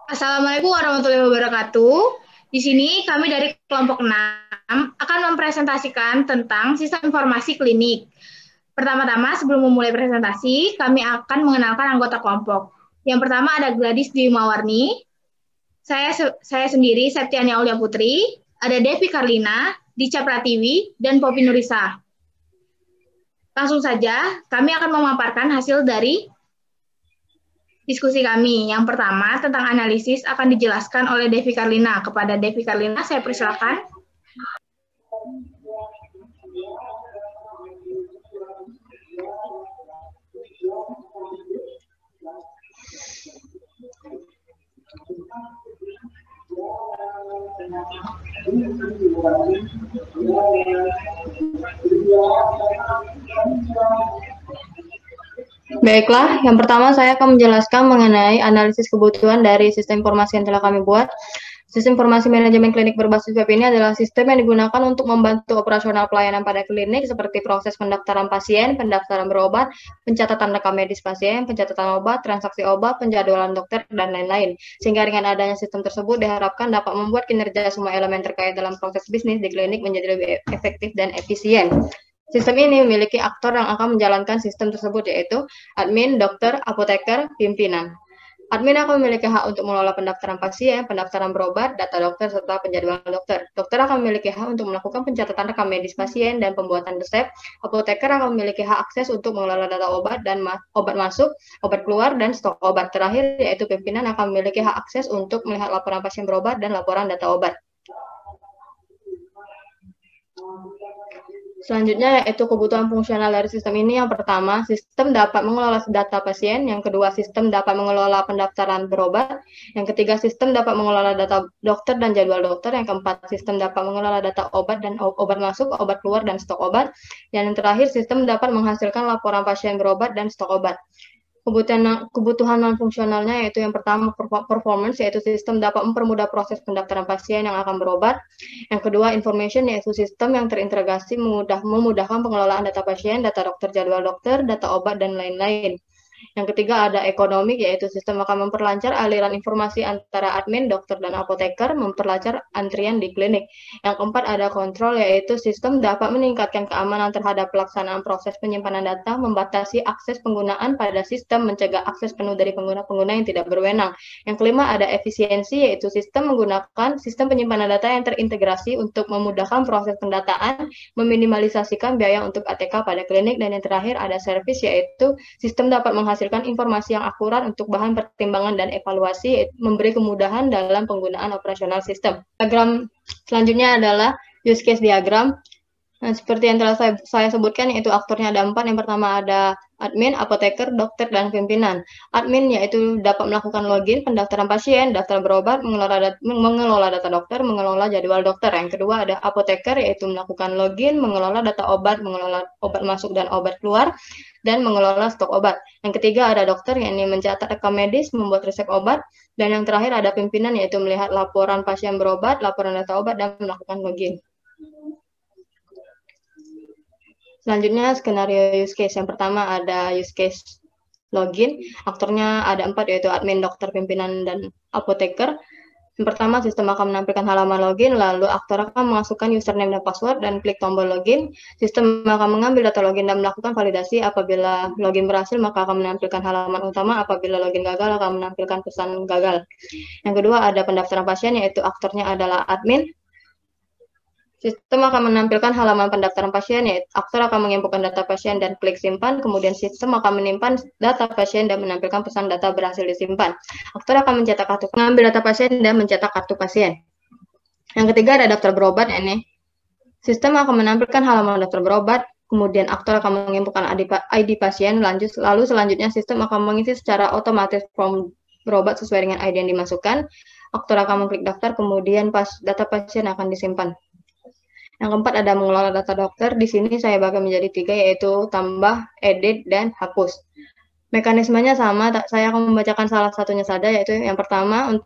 Assalamualaikum warahmatullahi wabarakatuh. Di sini kami dari kelompok 6 akan mempresentasikan tentang sistem informasi klinik. Pertama-tama sebelum memulai presentasi, kami akan mengenalkan anggota kelompok. Yang pertama ada Gladys Dimawarni, saya sendiri Septiani Aulia Putri, ada Devi Karlina, Dica Pratiwi, dan Poppy Nurisa. Langsung saja, kami akan memaparkan hasil dari diskusi kami. Yang pertama, tentang analisis akan dijelaskan oleh Devi Karlina. Kepada Devi Karlina, saya persilakan. Baiklah, yang pertama saya akan menjelaskan mengenai analisis kebutuhan dari sistem informasi yang telah kami buat. Sistem informasi manajemen klinik berbasis web ini adalah sistem yang digunakan untuk membantu operasional pelayanan pada klinik seperti proses pendaftaran pasien, pendaftaran berobat, pencatatan rekam medis pasien, pencatatan obat, transaksi obat, penjadwalan dokter, dan lain-lain. Sehingga dengan adanya sistem tersebut diharapkan dapat membuat kinerja semua elemen terkait dalam proses bisnis di klinik menjadi lebih efektif dan efisien. Sistem ini memiliki aktor yang akan menjalankan sistem tersebut, yaitu admin, dokter, apoteker, pimpinan. Admin akan memiliki hak untuk mengelola pendaftaran pasien, pendaftaran berobat, data dokter, serta penjadwalan dokter. Dokter akan memiliki hak untuk melakukan pencatatan rekam medis pasien dan pembuatan resep. Apoteker akan memiliki hak akses untuk mengelola data obat dan obat masuk, obat keluar, dan stok obat. Terakhir, yaitu pimpinan akan memiliki hak akses untuk melihat laporan pasien berobat dan laporan data obat. Selanjutnya yaitu kebutuhan fungsional dari sistem ini. Yang pertama, sistem dapat mengelola data pasien. Yang kedua, sistem dapat mengelola pendaftaran berobat. Yang ketiga, sistem dapat mengelola data dokter dan jadwal dokter. Yang keempat, sistem dapat mengelola data obat dan obat masuk, obat keluar, dan stok obat. Dan yang terakhir, sistem dapat menghasilkan laporan pasien berobat dan stok obat. Kebutuhan non-fungsionalnya yaitu yang pertama performance, yaitu sistem dapat mempermudah proses pendaftaran pasien yang akan berobat. Yang kedua information, yaitu sistem yang terintegrasi memudahkan pengelolaan data pasien, data dokter, jadwal dokter, data obat, dan lain-lain. Yang ketiga ada ekonomik, yaitu sistem akan memperlancar aliran informasi antara admin, dokter, dan apoteker, memperlancar antrian di klinik. Yang keempat ada kontrol, yaitu sistem dapat meningkatkan keamanan terhadap pelaksanaan proses penyimpanan data, membatasi akses penggunaan pada sistem, mencegah akses penuh dari pengguna-pengguna yang tidak berwenang. Yang kelima ada efisiensi, yaitu sistem menggunakan sistem penyimpanan data yang terintegrasi untuk memudahkan proses pendataan, meminimalisasikan biaya untuk ATK pada klinik. Dan yang terakhir ada service, yaitu sistem dapat menghasilkan informasi yang akurat untuk bahan pertimbangan dan evaluasi, memberi kemudahan dalam penggunaan operasional sistem. Diagram selanjutnya adalah use case diagram. Nah, seperti yang telah saya sebutkan, yaitu aktornya ada 4. Yang pertama ada admin, apoteker, dokter, dan pimpinan. Admin yaitu dapat melakukan login, pendaftaran pasien, daftar berobat, mengelola data dokter, mengelola jadwal dokter. Yang kedua ada apoteker, yaitu melakukan login, mengelola data obat, mengelola obat masuk dan obat keluar, dan mengelola stok obat. Yang ketiga ada dokter, yakni mencatat rekam medis, membuat resep obat. Dan yang terakhir ada pimpinan, yaitu melihat laporan pasien berobat, laporan data obat, dan melakukan login. Selanjutnya skenario use case. Yang pertama ada use case login. Aktornya ada 4, yaitu admin, dokter, pimpinan, dan apoteker. Yang pertama, sistem akan menampilkan halaman login, lalu aktor akan memasukkan username dan password dan klik tombol login. Sistem akan mengambil data login dan melakukan validasi. Apabila login berhasil, maka akan menampilkan halaman utama. Apabila login gagal, akan menampilkan pesan gagal. Yang kedua, ada pendaftaran pasien, yaitu aktornya adalah admin. Sistem akan menampilkan halaman pendaftaran pasien, yaitu aktor akan menginputkan data pasien dan klik simpan, kemudian sistem akan menyimpan data pasien dan menampilkan pesan data berhasil disimpan. Aktor akan mencetak kartu, mengambil data pasien dan mencetak kartu pasien. Yang ketiga ada daftar berobat, ini. Sistem akan menampilkan halaman daftar berobat, kemudian aktor akan menginputkan ID pasien, lalu selanjutnya sistem akan mengisi secara otomatis form berobat sesuai dengan ID yang dimasukkan. Aktor akan mengklik daftar, kemudian data pasien akan disimpan. Yang keempat ada mengelola data dokter. Di sini saya bagi menjadi 3, yaitu tambah, edit, dan hapus. Mekanismenya sama, saya akan membacakan salah satunya saja, yaitu yang pertama,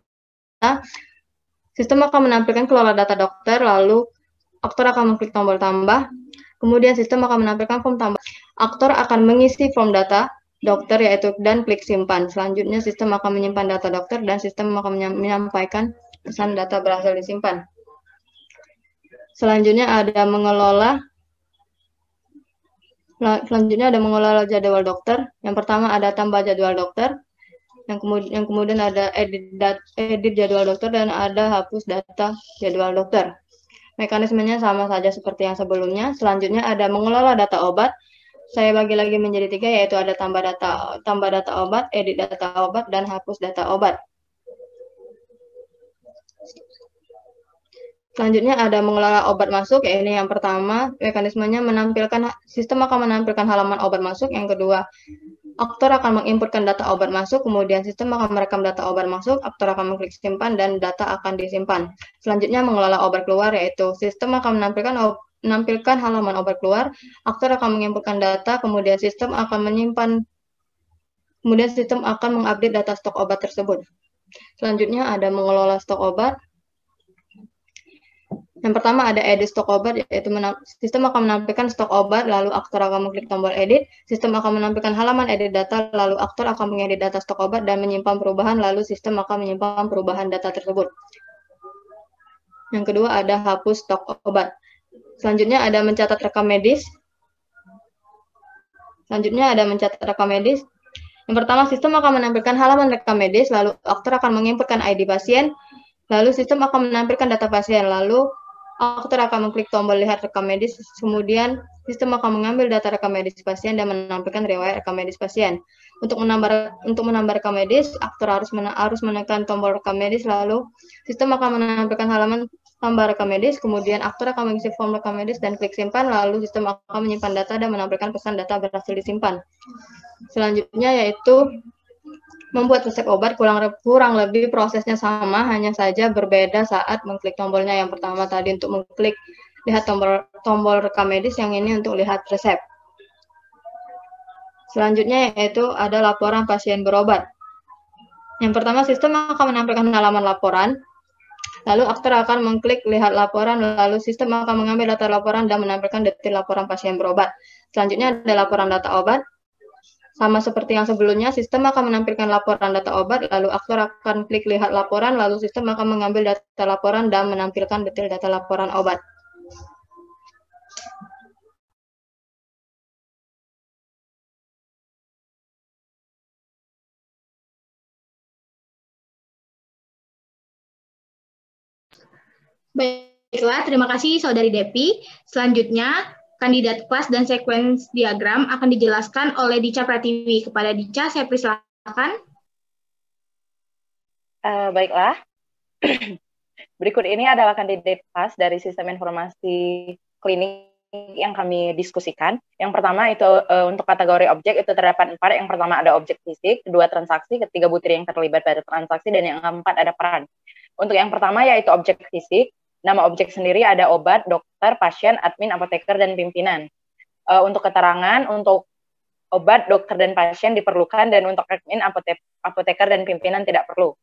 sistem akan menampilkan kelola data dokter, lalu aktor akan mengklik tombol tambah, kemudian sistem akan menampilkan form tambah. Aktor akan mengisi form data dokter yaitu dan klik simpan. Selanjutnya sistem akan menyimpan data dokter dan sistem akan menyampaikan pesan data berhasil disimpan. Selanjutnya ada mengelola jadwal dokter. Yang pertama ada tambah jadwal dokter. Yang kemudian ada edit jadwal dokter dan ada hapus data jadwal dokter. Mekanismenya sama saja seperti yang sebelumnya. Selanjutnya ada mengelola data obat. Saya bagi lagi menjadi 3, yaitu ada tambah data obat, edit data obat, dan hapus data obat. Selanjutnya ada mengelola obat masuk, ya ini yang pertama, mekanismenya sistem akan menampilkan halaman obat masuk. Yang kedua, aktor akan menginputkan data obat masuk, kemudian sistem akan merekam data obat masuk, aktor akan mengklik simpan, dan data akan disimpan. Selanjutnya mengelola obat keluar, yaitu sistem akan menampilkan halaman obat keluar, aktor akan menginputkan data, kemudian sistem akan mengupdate data stok obat tersebut. Selanjutnya ada mengelola stok obat. Yang pertama ada edit stok obat, yaitu sistem akan menampilkan stok obat, lalu aktor akan mengklik tombol edit, sistem akan menampilkan halaman edit data, lalu aktor akan mengedit data stok obat dan menyimpan perubahan, lalu sistem akan menyimpan perubahan data tersebut. Yang kedua ada hapus stok obat. Selanjutnya ada mencatat rekam medis. Yang pertama, sistem akan menampilkan halaman rekam medis, lalu aktor akan menginputkan ID pasien, lalu sistem akan menampilkan data pasien, lalu aktor akan mengklik tombol lihat rekam medis, kemudian sistem akan mengambil data rekam medis pasien dan menampilkan riwayat rekam medis pasien. Untuk menambah rekam medis, aktor harus menekan tombol rekam medis, lalu sistem akan menampilkan halaman tambah rekam medis, kemudian aktor akan mengisi form rekam medis dan klik simpan, lalu sistem akan menyimpan data dan menampilkan pesan data berhasil disimpan. Selanjutnya yaitu membuat resep obat, kurang lebih prosesnya sama, hanya saja berbeda saat mengklik tombolnya. Yang pertama tadi untuk mengklik lihat tombol rekam medis, yang ini untuk lihat resep. Selanjutnya yaitu ada laporan pasien berobat. Yang pertama sistem akan menampilkan halaman laporan, lalu aktor akan mengklik lihat laporan, lalu sistem akan mengambil data laporan dan menampilkan detail laporan pasien berobat. Selanjutnya ada laporan data obat. Sama seperti yang sebelumnya, sistem akan menampilkan laporan data obat, lalu aktor akan klik lihat laporan, lalu sistem akan mengambil data laporan dan menampilkan detail data laporan obat. Baiklah, terima kasih Saudari Depi. Selanjutnya, kandidat kelas dan sekuens diagram akan dijelaskan oleh Dica Pratiwi. Kepada Dica, saya persilakan. Baiklah. Berikut ini adalah kandidat kelas dari sistem informasi klinik yang kami diskusikan. Yang pertama itu untuk kategori objek itu terdapat 4. Yang pertama ada objek fisik, kedua transaksi, ketiga butir yang terlibat pada transaksi, dan yang keempat ada peran. Untuk yang pertama yaitu objek fisik. Nama objek sendiri ada obat, dokter, pasien, admin, apoteker, dan pimpinan. Untuk keterangan, untuk obat, dokter, dan pasien diperlukan, dan untuk admin, apoteker, dan pimpinan tidak perlu.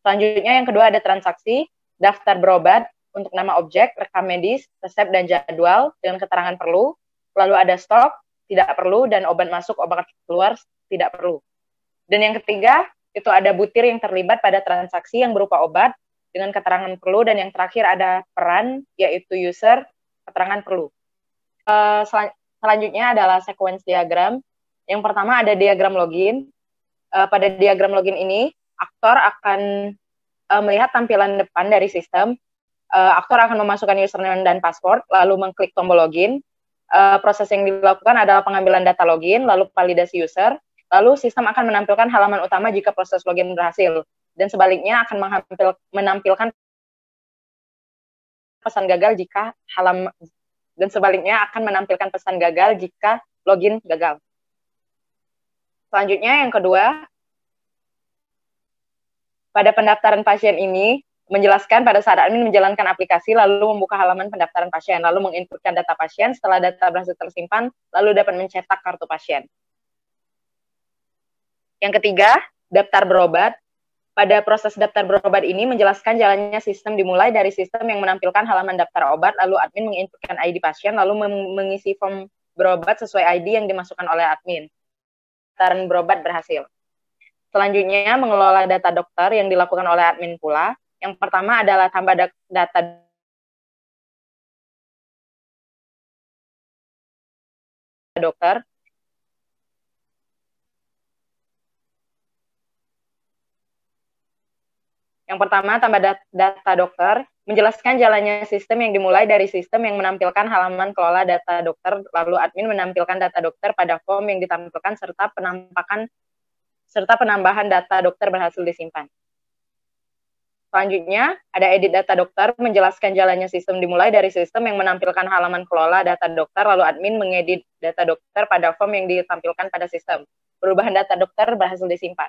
Selanjutnya yang kedua ada transaksi, daftar berobat, untuk nama objek, rekam medis, resep, dan jadwal, dengan keterangan perlu. Lalu ada stok, tidak perlu, dan obat masuk, obat keluar, tidak perlu. Dan yang ketiga, itu ada butir yang terlibat pada transaksi yang berupa obat, dengan keterangan perlu, dan yang terakhir ada peran, yaitu user, keterangan perlu. Selanjutnya adalah sequence diagram. Yang pertama ada diagram login. Pada diagram login ini, aktor akan melihat tampilan depan dari sistem. Aktor akan memasukkan username dan password, lalu mengklik tombol login. Proses yang dilakukan adalah pengambilan data login, lalu validasi user, lalu sistem akan menampilkan halaman utama jika proses login berhasil. Dan sebaliknya akan menampilkan pesan gagal jika login gagal. Selanjutnya yang kedua, pada pendaftaran pasien ini menjelaskan pada saat admin menjalankan aplikasi lalu membuka halaman pendaftaran pasien, lalu menginputkan data pasien, setelah data berhasil tersimpan, lalu dapat mencetak kartu pasien. Yang ketiga, daftar berobat. Pada proses daftar berobat ini menjelaskan jalannya sistem dimulai dari sistem yang menampilkan halaman daftar obat, lalu admin menginputkan ID pasien, lalu mengisi form berobat sesuai ID yang dimasukkan oleh admin. Pendaftaran berobat berhasil. Selanjutnya, mengelola data dokter yang dilakukan oleh admin pula. Yang pertama adalah tambah data dokter. Yang pertama, tambah data dokter, menjelaskan jalannya sistem yang dimulai dari sistem yang menampilkan halaman kelola data dokter, lalu admin menampilkan data dokter pada form yang ditampilkan serta penambahan data dokter berhasil disimpan. Selanjutnya, ada edit data dokter, menjelaskan jalannya sistem dimulai dari sistem yang menampilkan halaman kelola data dokter, lalu admin mengedit data dokter pada form yang ditampilkan pada sistem. Perubahan data dokter berhasil disimpan.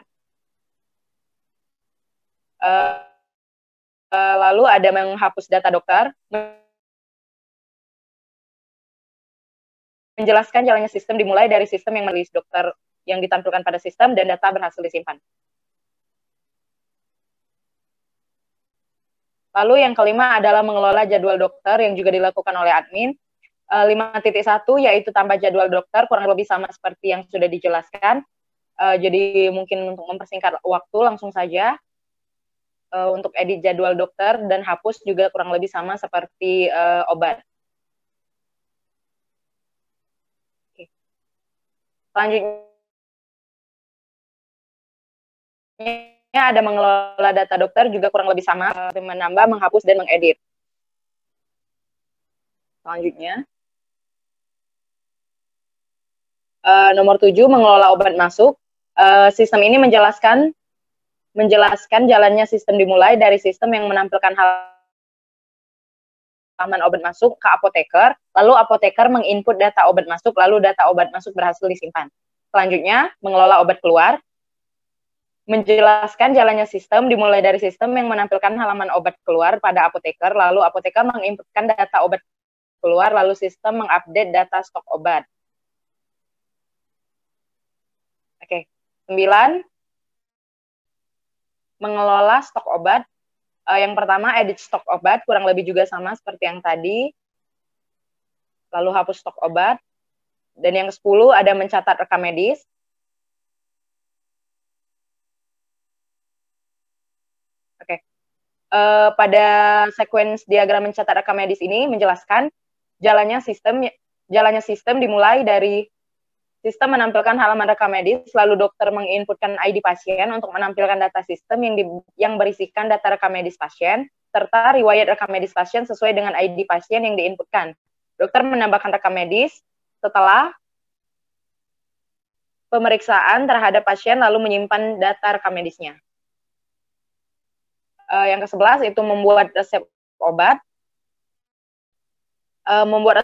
Lalu ada menghapus data dokter, menjelaskan jalannya sistem dimulai dari sistem yang merilis dokter yang ditampilkan pada sistem dan data berhasil disimpan. Lalu yang kelima adalah mengelola jadwal dokter yang juga dilakukan oleh admin. 5.1 yaitu tambah jadwal dokter, kurang lebih sama seperti yang sudah dijelaskan. Jadi mungkin untuk mempersingkat waktu langsung saja. Untuk edit jadwal dokter dan hapus juga kurang lebih sama seperti obat. Oke. Selanjutnya ada mengelola data dokter juga kurang lebih sama, menambah, menghapus, dan mengedit. Selanjutnya, nomor 7, mengelola obat masuk. Sistem ini menjelaskan jalannya sistem dimulai dari sistem yang menampilkan halaman obat masuk ke apoteker, lalu apoteker menginput data obat masuk, lalu data obat masuk berhasil disimpan. Selanjutnya, mengelola obat keluar, menjelaskan jalannya sistem dimulai dari sistem yang menampilkan halaman obat keluar pada apoteker, lalu apoteker menginputkan data obat keluar, lalu sistem mengupdate data stok obat. Oke, 9, mengelola stok obat. Yang pertama, edit stok obat, kurang lebih juga sama seperti yang tadi. Lalu hapus stok obat. Dan yang 10, ada mencatat rekam medis. Oke. Pada sequence diagram mencatat rekam medis ini menjelaskan jalannya sistem dimulai dari sistem menampilkan halaman rekam medis, lalu dokter menginputkan ID pasien untuk menampilkan data sistem yang berisikan data rekam medis pasien, serta riwayat rekam medis pasien sesuai dengan ID pasien yang diinputkan. Dokter menambahkan rekam medis setelah pemeriksaan terhadap pasien, lalu menyimpan data rekam medisnya. Yang ke-11 itu membuat resep obat. Membuat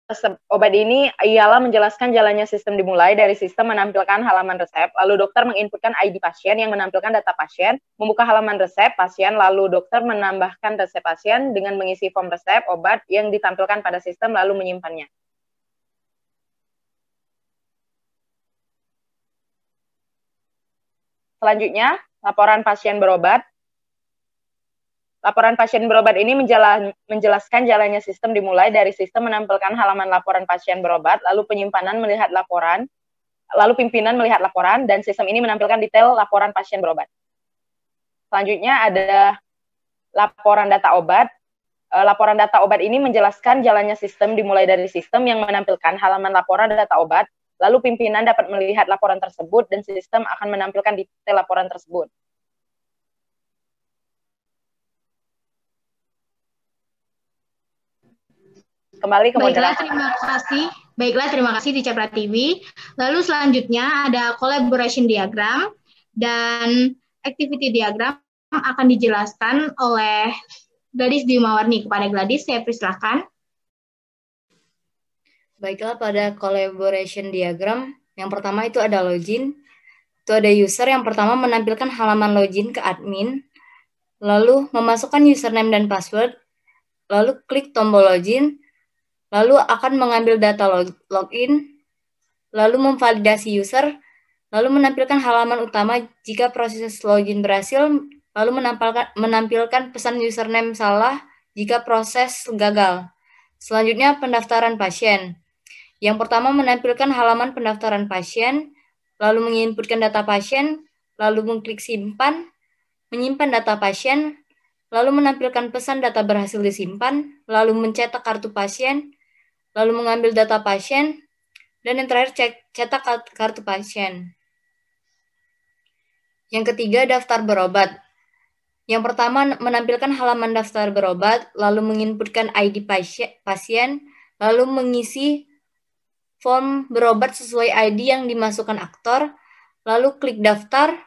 resep obat ini ialah menjelaskan jalannya sistem dimulai dari sistem menampilkan halaman resep, lalu dokter menginputkan ID pasien yang menampilkan data pasien, membuka halaman resep pasien, lalu dokter menambahkan resep pasien dengan mengisi form resep obat yang ditampilkan pada sistem, lalu menyimpannya. Selanjutnya, laporan pasien berobat. Laporan pasien berobat ini menjelaskan jalannya sistem dimulai dari sistem menampilkan halaman laporan pasien berobat, lalu pimpinan melihat laporan, dan sistem ini menampilkan detail laporan pasien berobat. Selanjutnya ada laporan data obat. Laporan data obat ini menjelaskan jalannya sistem dimulai dari sistem yang menampilkan halaman laporan data obat, lalu pimpinan dapat melihat laporan tersebut dan sistem akan menampilkan detail laporan tersebut. Kembali ke moderasi. Baiklah, terima kasih Teacher Pratiwi. Lalu selanjutnya ada collaboration diagram dan activity diagram akan dijelaskan oleh Gladys Dimawarni. Kepada Gladys, saya persilahkan. Baiklah, pada collaboration diagram, yang pertama itu ada login. Itu ada user yang pertama menampilkan halaman login ke admin, lalu memasukkan username dan password, lalu klik tombol login, lalu akan mengambil data login, lalu memvalidasi user, lalu menampilkan halaman utama jika proses login berhasil, lalu menampilkan pesan username salah jika proses gagal. Selanjutnya, pendaftaran pasien. Yang pertama, menampilkan halaman pendaftaran pasien, lalu menginputkan data pasien, lalu mengklik simpan, menyimpan data pasien, lalu menampilkan pesan data berhasil disimpan, lalu mencetak kartu pasien, lalu mengambil data pasien, dan yang terakhir cetak kartu pasien. Yang ketiga, daftar berobat. Yang pertama, menampilkan halaman daftar berobat, lalu menginputkan ID pasien, lalu mengisi form berobat sesuai ID yang dimasukkan aktor, lalu klik daftar,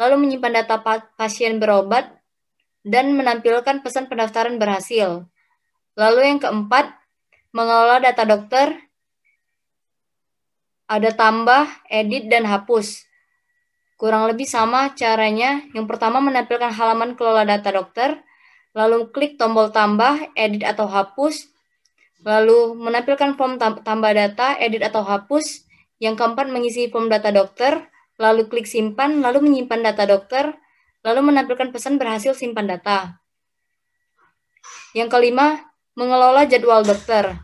lalu menyimpan data pasien berobat, dan menampilkan pesan pendaftaran berhasil. Lalu yang keempat, mengelola data dokter, ada tambah, edit, dan hapus. Kurang lebih sama caranya. Yang pertama, menampilkan halaman kelola data dokter, lalu klik tombol tambah, edit, atau hapus, lalu menampilkan form tambah data, edit, atau hapus. Yang keempat, mengisi form data dokter, lalu klik simpan, lalu menyimpan data dokter, lalu menampilkan pesan berhasil simpan data. Yang kelima, mengelola jadwal dokter.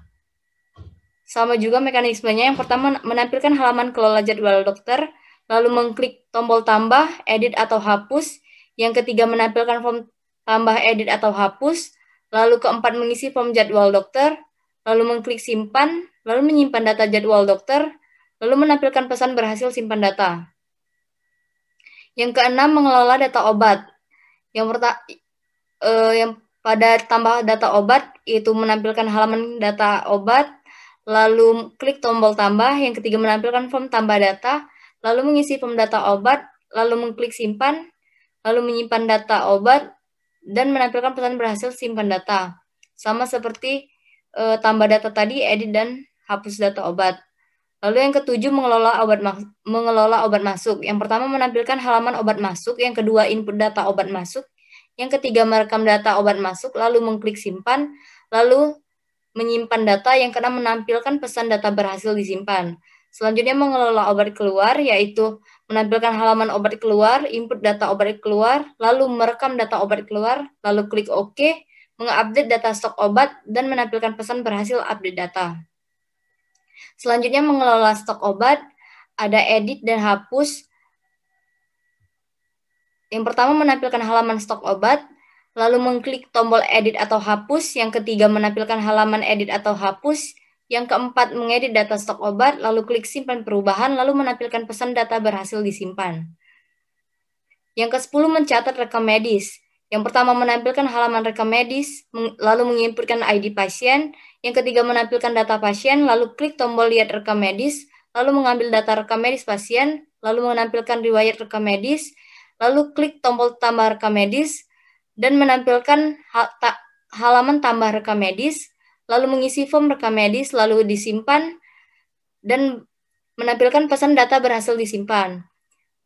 Sama juga mekanismenya. Yang pertama, menampilkan halaman kelola jadwal dokter, lalu mengklik tombol tambah, edit, atau hapus. Yang ketiga, menampilkan form tambah, edit, atau hapus. Lalu keempat, mengisi form jadwal dokter, lalu mengklik simpan, lalu menyimpan data jadwal dokter, lalu menampilkan pesan berhasil simpan data. Yang keenam, mengelola data obat. Yang pada tambah data obat, yaitu menampilkan halaman data obat, lalu klik tombol tambah. Yang ketiga, menampilkan form tambah data, lalu mengisi form data obat, lalu mengklik simpan, lalu menyimpan data obat, dan menampilkan pesan berhasil simpan data. Sama seperti tambah data tadi, edit, dan hapus data obat. Lalu yang ketujuh, mengelola obat masuk. Yang pertama, menampilkan halaman obat masuk. Yang kedua, input data obat masuk. Yang ketiga, merekam data obat masuk, lalu mengklik simpan, lalu menyimpan data. Yang keenam, menampilkan pesan data berhasil disimpan. Selanjutnya, mengelola obat keluar, yaitu menampilkan halaman obat keluar, input data obat keluar, lalu merekam data obat keluar, lalu klik OK, mengupdate data stok obat, dan menampilkan pesan berhasil update data. Selanjutnya, mengelola stok obat, ada edit dan hapus. Yang pertama, menampilkan halaman stok obat, lalu mengklik tombol edit atau hapus. Yang ketiga, menampilkan halaman edit atau hapus. Yang keempat, mengedit data stok obat, lalu klik simpan perubahan, lalu menampilkan pesan data berhasil disimpan. Yang ke-10, mencatat rekam medis. Yang pertama, menampilkan halaman rekam medis, lalu menginputkan ID pasien. Yang ketiga, menampilkan data pasien, lalu klik tombol lihat rekam medis, lalu mengambil data rekam medis pasien, lalu menampilkan riwayat rekam medis, lalu klik tombol tambah rekam medis, dan menampilkan halaman tambah rekam medis, lalu mengisi form rekam medis, lalu disimpan, dan menampilkan pesan data berhasil disimpan.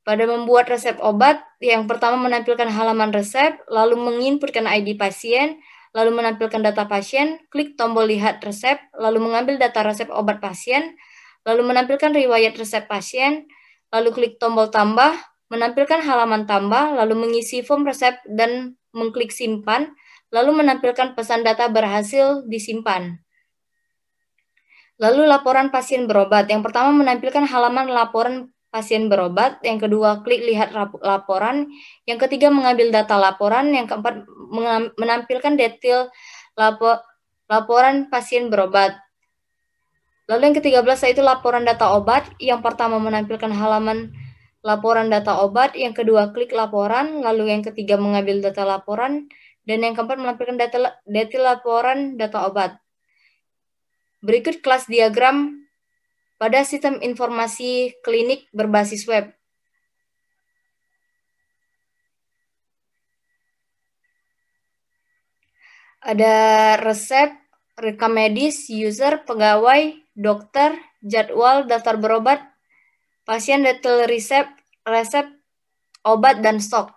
Pada membuat resep obat, yang pertama menampilkan halaman resep, lalu menginputkan ID pasien, lalu menampilkan data pasien, klik tombol lihat resep, lalu mengambil data resep obat pasien, lalu menampilkan riwayat resep pasien, lalu klik tombol tambah, menampilkan halaman tambah, lalu mengisi form resep dan mengklik simpan, lalu menampilkan pesan data berhasil disimpan. Lalu laporan pasien berobat. Yang pertama menampilkan halaman laporan pasien berobat. Yang kedua, klik lihat laporan. Yang ketiga, mengambil data laporan. Yang keempat, menampilkan detail laporan pasien berobat. Lalu yang ke-13 yaitu laporan data obat. Yang pertama menampilkan halaman laporan data obat. Yang kedua, klik laporan. Lalu yang ketiga, mengambil data laporan. Dan yang keempat, menampilkan detail laporan data obat. Berikut kelas diagram pada sistem informasi klinik berbasis web. Ada resep, rekam medis, user, pegawai, dokter, jadwal, daftar berobat, pasien, detail resep, obat, dan stok.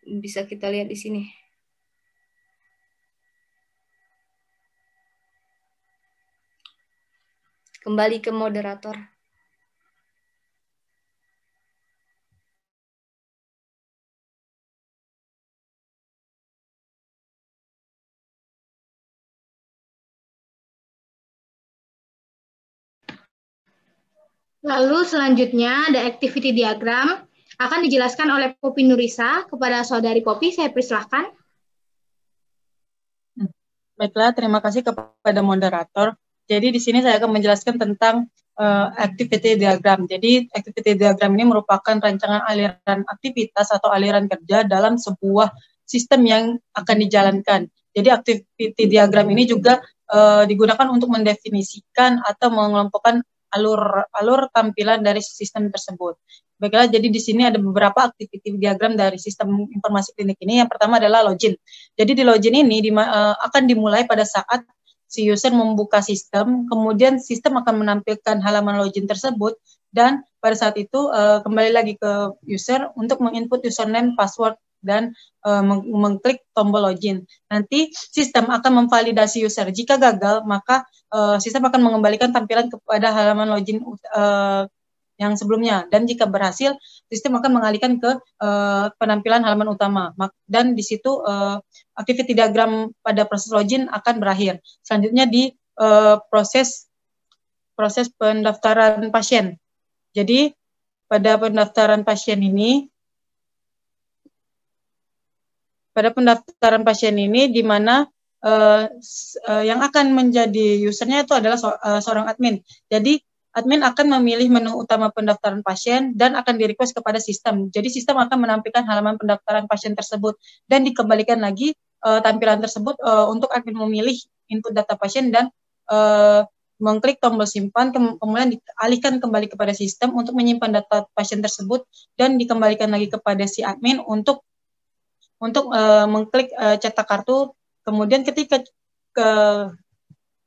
Bisa kita lihat di sini. Kembali ke moderator. Lalu selanjutnya ada activity diagram, akan dijelaskan oleh Popi Nurisa. Kepada Saudari Popi, saya persilahkan. Baiklah, terima kasih kepada moderator. Jadi di sini saya akan menjelaskan tentang activity diagram. Jadi activity diagram ini merupakan rancangan aliran aktivitas atau aliran kerja dalam sebuah sistem yang akan dijalankan. Jadi activity diagram ini juga digunakan untuk mendefinisikan atau mengelompokkan alur tampilan dari sistem tersebut. Baiklah, jadi di sini ada beberapa activity diagram dari sistem informasi klinik ini. Yang pertama adalah login. Jadi di login ini akan dimulai pada saat si user membuka sistem, kemudian sistem akan menampilkan halaman login tersebut, dan pada saat itu kembali lagi ke user untuk menginput username, password, dan mengklik tombol login. Nanti sistem akan memvalidasi user. Jika gagal, maka sistem akan mengembalikan tampilan kepada halaman login yang sebelumnya, dan jika berhasil, sistem akan mengalihkan ke penampilan halaman utama, dan di situ activity diagram pada proses login akan berakhir. Selanjutnya di proses pendaftaran pasien. Jadi pada pendaftaran pasien ini, di mana yang akan menjadi usernya itu adalah seorang admin. Jadi admin akan memilih menu utama pendaftaran pasien dan akan di-request kepada sistem. Jadi sistem akan menampilkan halaman pendaftaran pasien tersebut dan dikembalikan lagi tampilan tersebut untuk admin memilih input data pasien dan mengklik tombol simpan, kemudian dialihkan kembali kepada sistem untuk menyimpan data pasien tersebut dan dikembalikan lagi kepada si admin untuk mengklik cetak kartu. Kemudian ketika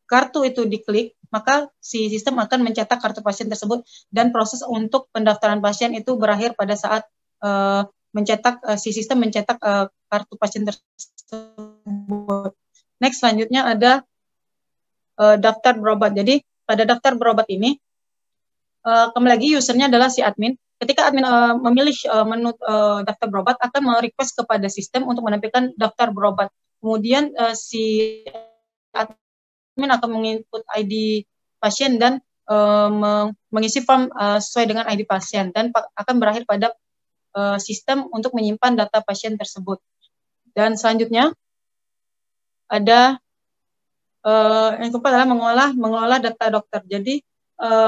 kartu itu diklik, maka si sistem akan mencetak kartu pasien tersebut dan proses untuk pendaftaran pasien itu berakhir pada saat si sistem mencetak kartu pasien tersebut. Next, selanjutnya ada daftar berobat. Jadi pada daftar berobat ini kembali lagi usernya adalah si admin. Ketika admin memilih menu daftar berobat, akan merequest kepada sistem untuk menampilkan daftar berobat. Kemudian si admin akan menginput ID pasien dan mengisi form sesuai dengan ID pasien dan akan berakhir pada sistem untuk menyimpan data pasien tersebut. Dan selanjutnya ada yang keempat adalah mengelola data dokter. Jadi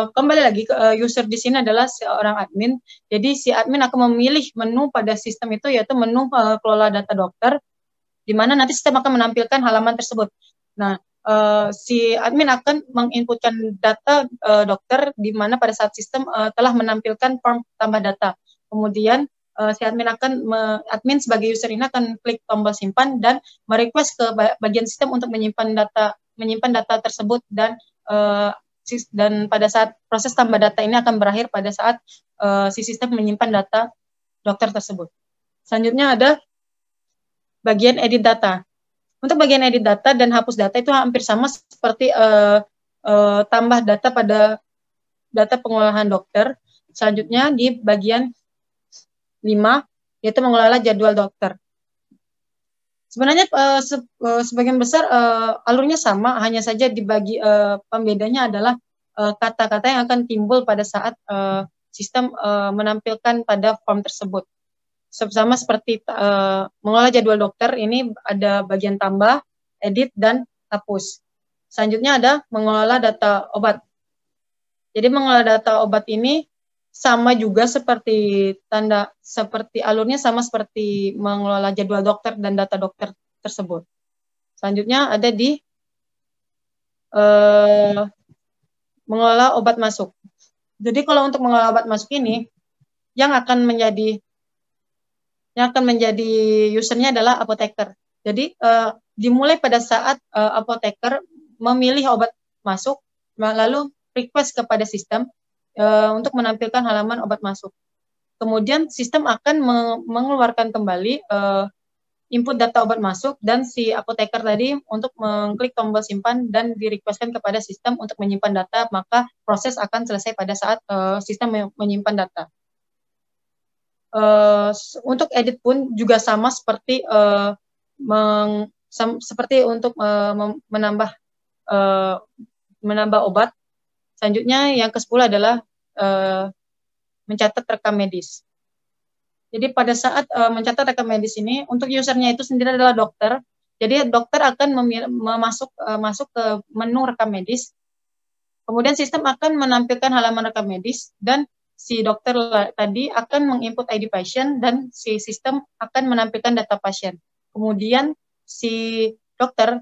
kembali lagi user di sini adalah seorang admin. Jadi si admin akan memilih menu pada sistem itu, yaitu menu kelola data dokter, di mana nanti sistem akan menampilkan halaman tersebut. Nah, si admin akan menginputkan data dokter, di mana pada saat sistem telah menampilkan form tambah data. Kemudian si admin sebagai user ini akan klik tombol simpan dan merequest ke bagian sistem untuk menyimpan data tersebut, dan pada saat proses tambah data ini akan berakhir pada saat si sistem menyimpan data dokter tersebut. Selanjutnya ada bagian edit data. Untuk bagian edit data dan hapus data itu hampir sama seperti tambah data pada data pengolahan dokter. Selanjutnya di bagian 5, yaitu mengelola jadwal dokter. Sebenarnya sebagian besar alurnya sama, hanya saja dibagi pembedanya adalah kata-kata yang akan timbul pada saat sistem menampilkan pada form tersebut. Sama seperti mengelola jadwal dokter, ini ada bagian tambah, edit, dan hapus. Selanjutnya ada mengelola data obat. Jadi mengelola data obat ini sama juga seperti alurnya sama seperti mengelola jadwal dokter dan data dokter tersebut. Selanjutnya ada di mengelola obat masuk. Jadi kalau untuk mengelola obat masuk ini, yang akan menjadi usernya adalah apoteker. Jadi dimulai pada saat apoteker memilih obat masuk, lalu request kepada sistem untuk menampilkan halaman obat masuk. Kemudian sistem akan mengeluarkan kembali input data obat masuk, dan si apoteker tadi untuk mengklik tombol simpan dan di-requestkan kepada sistem untuk menyimpan data, maka proses akan selesai pada saat sistem menyimpan data. Untuk edit pun juga sama seperti untuk menambah obat. Selanjutnya yang ke-10 adalah mencatat rekam medis. Jadi pada saat mencatat rekam medis ini, untuk usernya itu sendiri adalah dokter. Jadi dokter akan masuk ke menu rekam medis. Kemudian sistem akan menampilkan halaman rekam medis dan si dokter tadi akan menginput ID pasien dan si sistem akan menampilkan data pasien. Kemudian si dokter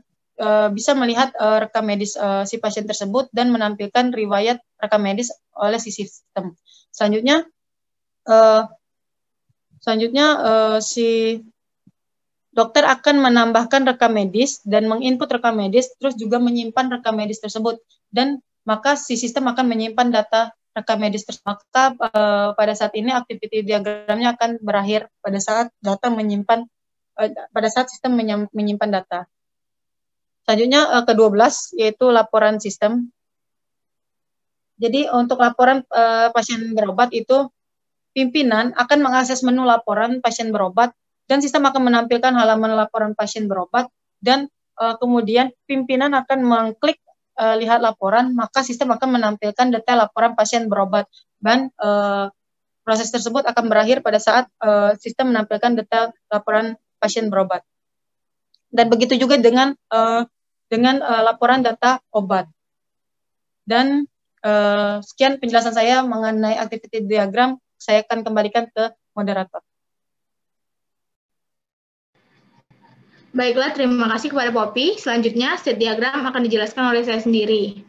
bisa melihat rekam medis si pasien tersebut dan menampilkan riwayat rekam medis oleh si sistem. Selanjutnya si dokter akan menambahkan rekam medis dan menginput rekam medis, terus juga menyimpan rekam medis tersebut, dan maka si sistem akan menyimpan data rekam medis tersebut. Maka pada saat ini activity diagramnya akan berakhir pada saat pada saat sistem menyimpan data. Selanjutnya ke-12 yaitu laporan sistem. Jadi untuk laporan pasien berobat itu pimpinan akan mengakses menu laporan pasien berobat dan sistem akan menampilkan halaman laporan pasien berobat dan kemudian pimpinan akan mengklik lihat laporan, maka sistem akan menampilkan detail laporan pasien berobat dan proses tersebut akan berakhir pada saat sistem menampilkan detail laporan pasien berobat. Dan begitu juga dengan laporan data obat. Dan sekian penjelasan saya mengenai activity diagram. Saya akan kembalikan ke moderator. Baiklah, terima kasih kepada Poppy. Selanjutnya, state diagram akan dijelaskan oleh saya sendiri.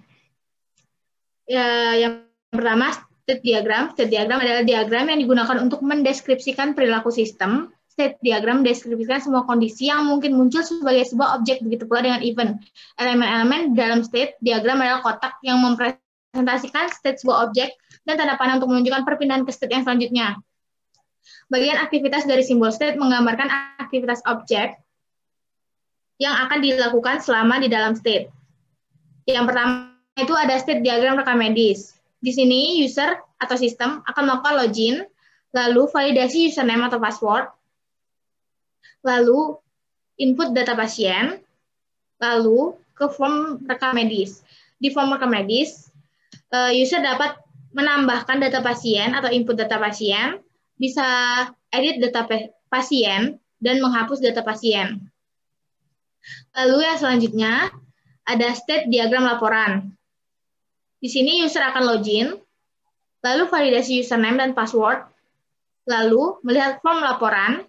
Ya, yang pertama, state diagram. State diagram adalah diagram yang digunakan untuk mendeskripsikan perilaku sistem. State diagram mendeskripsikan semua kondisi yang mungkin muncul sebagai sebuah objek, begitu pula dengan event. Elemen-elemen dalam state diagram adalah kotak yang mempresentasikan state sebuah objek dan tanda panah untuk menunjukkan perpindahan ke state yang selanjutnya. Bagian aktivitas dari simbol state menggambarkan aktivitas objek yang akan dilakukan selama di dalam state. Yang pertama itu ada state diagram rekam medis. Di sini user atau sistem akan melakukan login, lalu validasi username atau password, lalu input data pasien, lalu ke form rekam medis. Di form rekam medis, user dapat menambahkan data pasien atau input data pasien, bisa edit data pasien, dan menghapus data pasien. Lalu yang selanjutnya ada state diagram laporan. Di sini user akan login, lalu validasi username dan password, lalu melihat form laporan.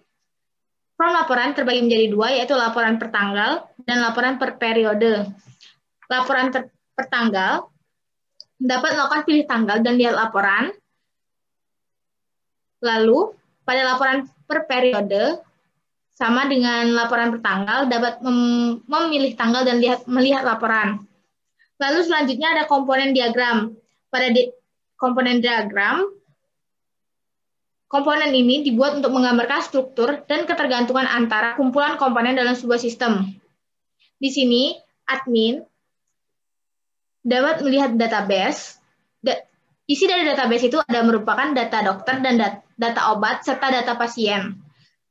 Form laporan terbagi menjadi dua, yaitu laporan per tanggal dan laporan per periode. Laporan per tanggal dapat melakukan pilih tanggal dan lihat laporan. Lalu pada laporan per periode sama dengan laporan per tanggal, dapat memilih tanggal dan melihat laporan. Lalu selanjutnya ada komponen diagram. Pada komponen diagram, komponen ini dibuat untuk menggambarkan struktur dan ketergantungan antara kumpulan komponen dalam sebuah sistem. Di sini, admin dapat melihat database. Isi dari database itu ada merupakan data dokter dan data obat serta data pasien.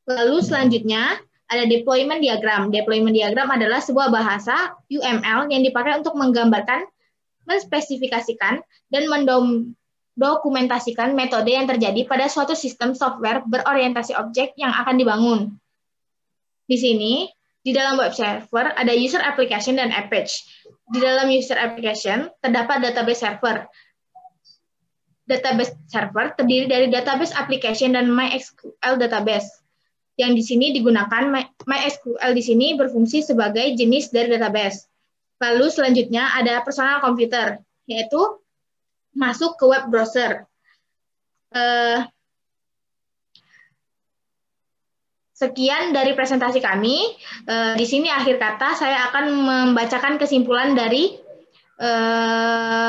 Lalu selanjutnya ada deployment diagram. Deployment diagram adalah sebuah bahasa UML yang dipakai untuk menggambarkan, menspesifikasikan, dan mendokumentasikan metode yang terjadi pada suatu sistem software berorientasi objek yang akan dibangun. Di sini, di dalam web server ada user application dan app page. Di dalam user application terdapat database server. Database server terdiri dari database application dan MySQL database. Yang di sini digunakan MySQL di sini berfungsi sebagai jenis dari database. Lalu selanjutnya ada personal computer, yaitu masuk ke web browser. Sekian dari presentasi kami. Di sini akhir kata saya akan membacakan kesimpulan dari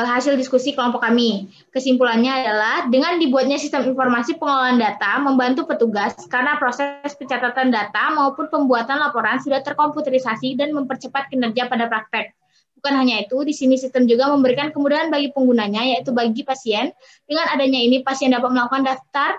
hasil diskusi kelompok kami. Kesimpulannya adalah dengan dibuatnya sistem informasi pengelolaan data membantu petugas karena proses pencatatan data maupun pembuatan laporan sudah terkomputerisasi dan mempercepat kinerja pada praktek. Bukan hanya itu, di sini sistem juga memberikan kemudahan bagi penggunanya, yaitu bagi pasien. Dengan adanya ini, pasien dapat melakukan daftar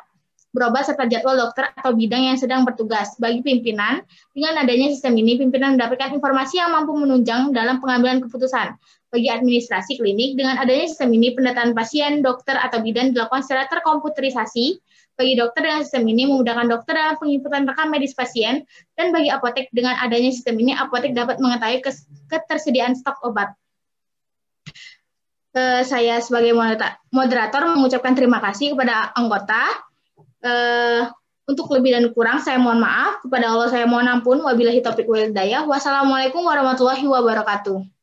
berobat serta jadwal dokter atau bidang yang sedang bertugas. Bagi pimpinan, dengan adanya sistem ini, pimpinan mendapatkan informasi yang mampu menunjang dalam pengambilan keputusan. bagi administrasi klinik. Dengan adanya sistem ini, pendataan pasien, dokter, atau bidan dilakukan secara terkomputerisasi. Bagi dokter dengan sistem ini memudahkan dokter dalam penginputan rekam medis pasien, dan bagi apotek dengan adanya sistem ini, apotek dapat mengetahui ketersediaan stok obat. Saya sebagai moderator mengucapkan terima kasih kepada anggota. Untuk lebih dan kurang, saya mohon maaf. Kepada Allah saya mohon ampun. Wabillahi taufiq wal hidayah. Wassalamualaikum warahmatullahi wabarakatuh.